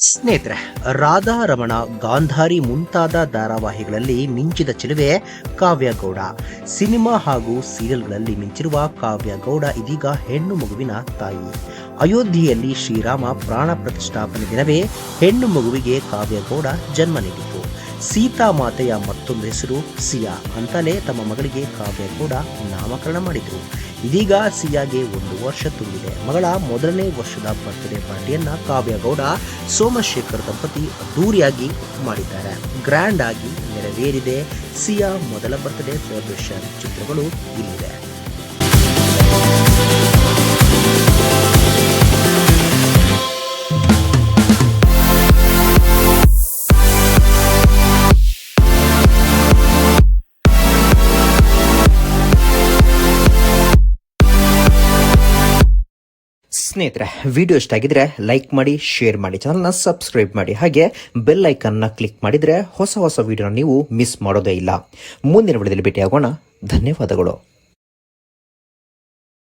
ಸ್ನೇಹಿತರೆ, ರಾಧಾ ರಮಣ, ಗಾಂಧಾರಿ ಮುಂತಾದ ಧಾರಾವಾಹಿಗಳಲ್ಲಿ ಮಿಂಚಿದ ಚೆಲುವೆ ಕಾವ್ಯಗೌಡ. ಸಿನಿಮಾ ಹಾಗೂ ಸೀರಿಯಲ್ಗಳಲ್ಲಿ ಮಿಂಚಿರುವ ಕಾವ್ಯಗೌಡ ಇದೀಗ ಹೆಣ್ಣು ಮಗುವಿನ ತಾಯಿ. ಅಯೋಧ್ಯೆಯಲ್ಲಿ ಶ್ರೀರಾಮ ಪ್ರಾಣ ಪ್ರತಿಷ್ಠಾಪನೆ ದಿನವೇ ಹೆಣ್ಣು ಮಗುವಿಗೆ ಕಾವ್ಯಗೌಡ ಜನ್ಮ ನೀಡಿತು. ಸೀತಾಮಾತೆಯ ಮತ್ತೊಂದು ಹೆಸರು ಸಿಯಾ ಅಂತಲೇ ತಮ್ಮ ಮಗಳಿಗೆ ಕಾವ್ಯಗೌಡ ನಾಮಕರಣ ಮಾಡಿದರು. ಇದೀಗ ಸಿಯಾಗೆ 1 ವರ್ಷ ತುಂಬಿದೆ. ಮಗಳ ಮೊದಲನೇ ವರ್ಷದ ಬರ್ತ್ಡೇ ಪಾರ್ಟಿಯನ್ನ ಕಾವ್ಯಗೌಡ ಸೋಮಶೇಖರ್ ದಂಪತಿ ಅದ್ದೂರಿಯಾಗಿ ಮಾಡಿದ್ದಾರೆ. ಗ್ರ್ಯಾಂಡ್ ಆಗಿ ನೆರವೇರಿದೆ ಸಿಯಾ ಮೊದಲ ಬರ್ತ್ಡೇ ಸೆಲೆಬ್ರೇಷನ್. ಚಿತ್ರಗಳು ಇಲ್ಲಿವೆ. ಸ್ನೇಹಿತರೆ, ವಿಡಿಯೋ ಇಷ್ಟ ಆಗಿದ್ರೆ ಲೈಕ್ ಮಾಡಿ, ಶೇರ್ ಮಾಡಿ, ಚಾನಲ್ನ ಸಬ್ಸ್ಕ್ರೈಬ್ ಮಾಡಿ, ಹಾಗೆ ಬೆಲ್ ಐಕನ್ನ ಕ್ಲಿಕ್ ಮಾಡಿದ್ರೆ ಹೊಸ ವಿಡಿಯೋನ ನೀವು ಮಿಸ್ ಮಾಡೋದೇ ಇಲ್ಲ. ಮುಂದಿನ ವಿಡಿಯೋದಲ್ಲಿ ಭೇಟಿಯಾಗೋಣ. ಧನ್ಯವಾದಗಳು.